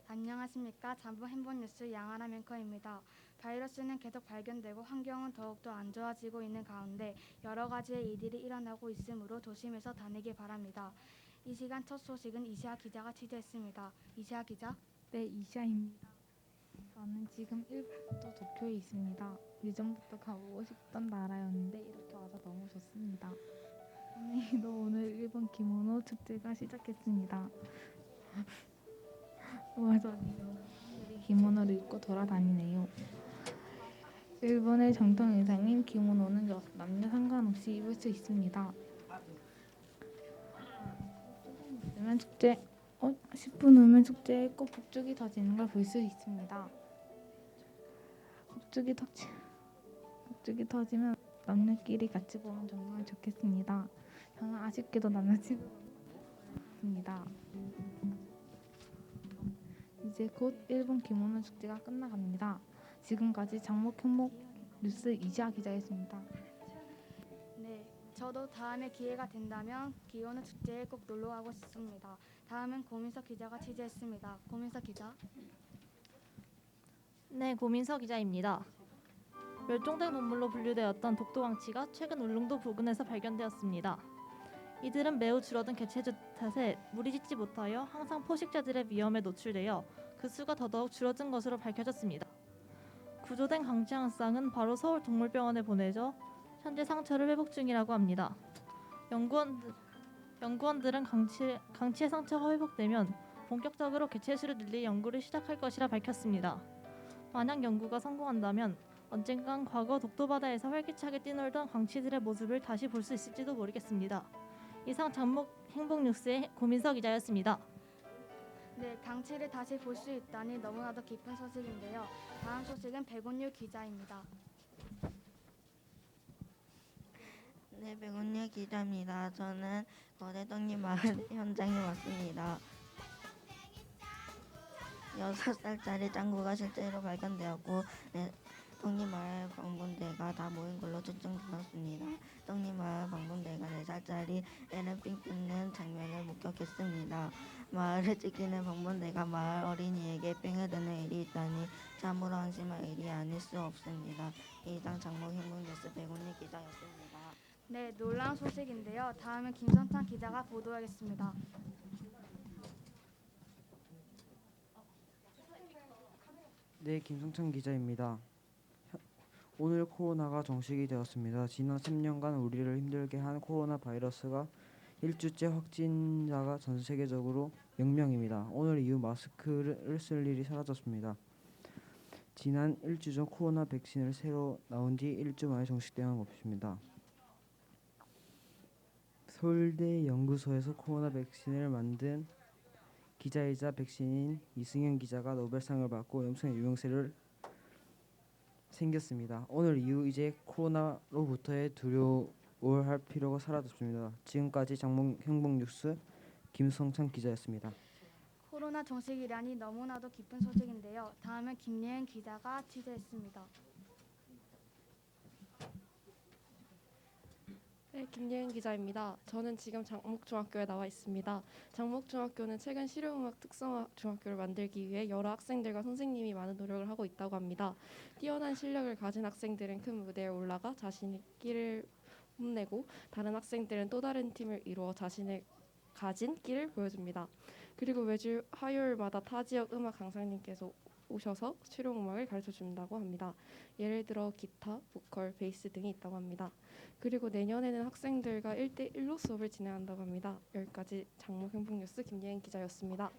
안녕하십니까. 잠복 행복뉴스 양하나 앵커입니다. 바이러스는 계속 발견되고 환경은 더욱더 안 좋아지고 있는 가운데 여러 가지의 일들이 일어나고 있으므로 조심해서 다니기 바랍니다. 이 시간 첫 소식은 이시아 기자가 취재했습니다. 이시아 기자. 네, 이시아입니다. 저는 지금 일본도 도쿄에 있습니다. 예전부터 가보고 싶던 나라였는데 이렇게 와서 너무 좋습니다. 오늘 일본 기모노 축제가 시작했습니다. 그래서 사람들이 기모노를 입고 돌아다니네요. 일본의 전통 의상인 기모노는 남녀 상관없이 입을 수 있습니다. 10분 후면 축제에 꼭 북쪽이 터지는 걸 볼 수 있습니다. 북쪽이 터지면 남녀끼리 같이 보면 정말 좋겠습니다. 저는 아쉽게도 남자친구가 없습니다. 이제 곧 일본 기모노 축제가 끝나갑니다. 지금까지 장목 현목 뉴스 이지아 기자였습니다. 네, 저도 다음에 기회가 된다면 기모노 축제에 꼭 놀러 가고 싶습니다. 다음은 고민석 기자가 취재했습니다. 고민석 기자. 네, 고민서 기자입니다. 멸종된 동물로 분류되었던 독도왕치가 최근 울릉도 부근에서 발견되었습니다. 이들은 매우 줄어든 개체수 탓에 물이 짖지 못하여 항상 포식자들의 위험에 노출되어 그 수가 더더욱 줄어든 것으로 밝혀졌습니다. 구조된 강치항상은 바로 서울동물병원에 보내져 현재 상처를 회복 중이라고 합니다. 연구원들은 강치의 상처가 회복되면 본격적으로 개체수를 늘릴 연구를 시작할 것이라 밝혔습니다. 만약 연구가 성공한다면 언젠간 과거 독도바다에서 활기차게 뛰놀던 강치들의 모습을 다시 볼 수 있을지도 모르겠습니다. 이상 장목 행복뉴스의 고민서 기자였습니다. 네, 강치를 다시 볼 수 있다니 너무나도 기쁜 소식인데요. 다음 소식은 백운유 기자입니다. 네, 백운유 기자입니다. 저는 거제떡잎 마을 현장에 왔습니다. 6살짜리 짱구가 실제로 발견되었고 떡잎마을 방문대가 다 모인 걸로 추정되었습니다. 떡잎마을 방문대가 4살짜리 애를 삥 뜯는 장면을 목격했습니다. 마을을 지키는 방문대가 마을 어린이에게 삥을 드는 일이 있다니 참으로 한심한 일이 아닐 수 없습니다. 이상 장목 행복뉴스 백운희 기자였습니다. 네, 놀라운 소식인데요. 다음은 김선찬 기자가 보도하겠습니다. 네, 김성찬 기자입니다. 오늘 코로나가 정식이 되었습니다. 지난 3년간 우리를 힘들게 한 코로나 바이러스가 일주째 확진자가 전 세계적으로 0명입니다. 오늘 이후 마스크를 쓸 일이 사라졌습니다. 지난 일주 전 코로나 백신을 새로 나온 뒤 일주 만에 정식되는 것입니다. 서울대 연구소에서 코로나 백신을 만든 기자이자 백신인 이승현 기자가 노벨상을 받고 엄청난 유명세를 생겼습니다. 오늘 이후 이제 코로나로부터의 두려워할 필요가 사라졌습니다. 지금까지 장목 행복뉴스 김성찬 기자였습니다. 코로나 정식이라니 너무나도 기쁜 소식인데요. 다음은 김예은 기자가 취재했습니다. 네, 김예은 기자입니다. 저는 지금 장목중학교에 나와 있습니다. 장목중학교는 최근 실용음악 특성화 중학교를 만들기 위해 여러 학생들과 선생님이 많은 노력을 하고 있다고 합니다. 뛰어난 실력을 가진 학생들은 큰 무대에 올라가 자신의 끼를 뽐내고 다른 학생들은 또 다른 팀을 이루어 자신의 가진 끼를 보여줍니다. 그리고 매주 화요일마다 타 지역 음악 강사님께서 오셔서 실용음악을 가르쳐준다고 합니다. 예를 들어 기타, 보컬, 베이스 등이 있다고 합니다. 그리고 내년에는 학생들과 1대1로 수업을 진행한다고 합니다. 여기까지 장목 행복뉴스 김예은 기자였습니다.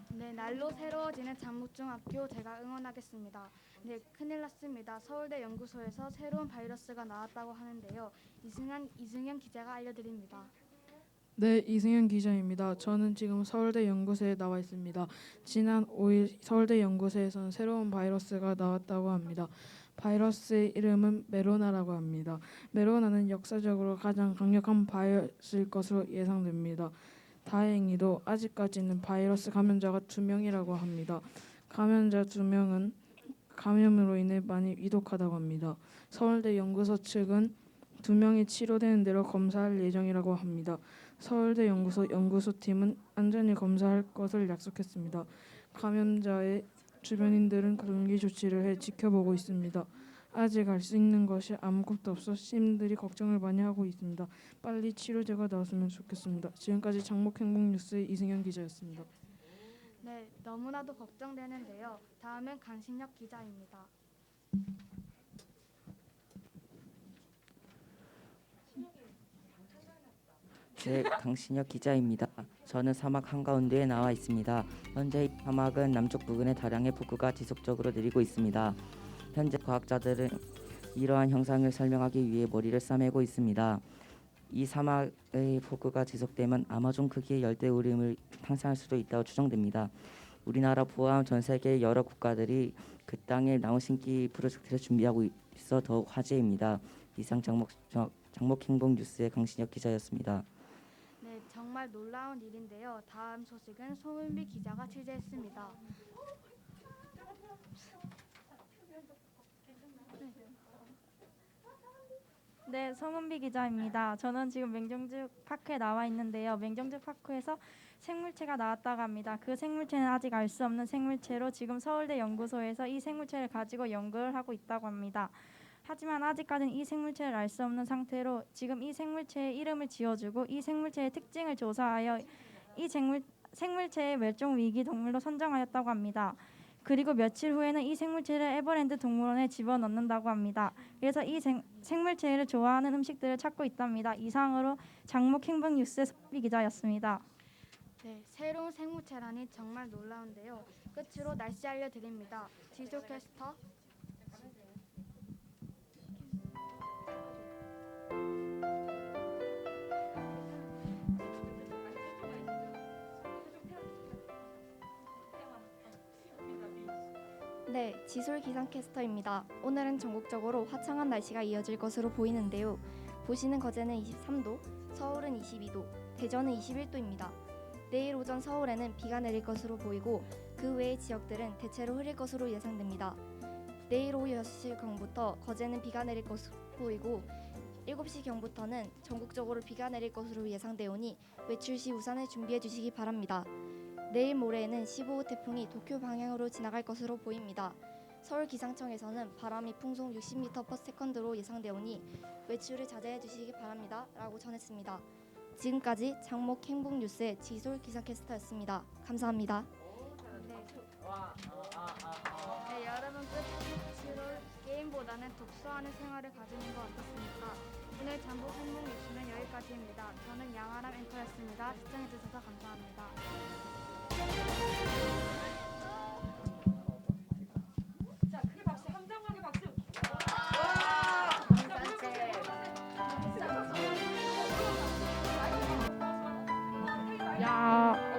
네, 날로 새로워지는 장목중학교 제가 응원하겠습니다. 네, 큰일 났습니다. 서울대 연구소에서 새로운 바이러스가 나왔다고 하는데요. 이승현 기자가 알려드립니다. 네, 이승현 기자입니다. 저는 지금 서울대 연구소에 나와 있습니다. 지난 5일 서울대 연구소에서는 새로운 바이러스가 나왔다고 합니다. 바이러스의 이름은 메로나라고 합니다. 메로나는 역사적으로 가장 강력한 바이러스일 것으로 예상됩니다. 다행히도 아직까지는 바이러스 감염자가 2명이라고 합니다. 감염자 2명은 감염으로 인해 많이 위독하다고 합니다. 서울대 연구소 측은 2명이 치료되는 대로 검사할 예정이라고 합니다. 서울대 연구소팀은 안전히 검사할 것을 약속했습니다. 감염자의 주변인들은 감기 조치를 해 지켜보고 있습니다. 아직 알 수 있는 것이 아무것도 없어 시민들이 걱정을 많이 하고 있습니다. 빨리 치료제가 나왔으면 좋겠습니다. 지금까지 장목행복뉴스의 이승현 기자였습니다. 네, 너무나도 걱정되는데요. 다음은 강신혁 기자입니다. 네, 강신혁 기자입니다. 저는 사막 한가운데에 나와 있습니다. 현재 이 사막은 남쪽 부근에 다량의 폭우가 지속적으로 내리고 있습니다. 현재 과학자들은 이러한 현상을 설명하기 위해 머리를 싸매고 있습니다. 이 사막의 폭우가 지속되면 아마존 크기의 열대우림을 상상할 수도 있다고 추정됩니다. 우리나라 포함 전 세계 여러 국가들이 그 땅에 나무 심기 프로젝트를 준비하고 있어 더욱 화제입니다. 이상 장목행복 뉴스의 강신혁 기자였습니다. 네, 정말 놀라운 일인데요. 다음 소식은 소은비 기자가 취재했습니다. 네, 송은비 기자입니다. 저는 지금 맹정죽 파크에 나와 있는데요. 맹정죽 파크에서 생물체가 나왔다고 합니다. 그 생물체는 아직 알 수 없는 생물체로 지금 서울대 연구소에서 이 생물체를 가지고 연구를 하고 있다고 합니다. 하지만 아직까지는 이 생물체를 알 수 없는 상태로 지금 이 생물체의 이름을 지어주고 이 생물체의 특징을 조사하여 이 생물체의 멸종 위기 동물로 선정하였다고 합니다. 그리고 며칠 후에는 이 생물체를 에버랜드 동물원에 집어넣는다고 합니다. 그래서 이 생물체를 좋아하는 음식들을 찾고 있답니다. 이상으로 장목행복뉴스의 소비 기자였습니다. 네, 새로운 생물체라니 정말 놀라운데요. 끝으로 날씨 알려드립니다. 지소캐스터. 네, 지솔 기상캐스터입니다. 오늘은 전국적으로 화창한 날씨가 이어질 것으로 보이는데요. 보시는 거제는 23도, 서울은 22도, 대전은 21도입니다. 내일 오전 서울에는 비가 내릴 것으로 보이고 그 외의 지역들은 대체로 흐릴 것으로 예상됩니다. 내일 오후 6시경부터 거제는 비가 내릴 것으로 보이고 7시경부터는 전국적으로 비가 내릴 것으로 예상되오니 외출 시 우산을 준비해 주시기 바랍니다. 내일 모레에는 15호 태풍이 도쿄 방향으로 지나갈 것으로 보입니다. 서울기상청에서는 바람이 풍속 60m/s로 예상되오니 외출을 자제해 주시기 바랍니다. 라고 전했습니다. 지금까지 장목행복뉴스의 지솔 기상캐스터였습니다. 감사합니다. 네, 여러분 끝으로 게임보다는 독서하는 생활을 가지는 것 어떻습니까? 오늘 장목행복뉴스는 여기까지입니다. 저는 양아람 앵커였습니다. 시청해주셔서 감사합니다. 야.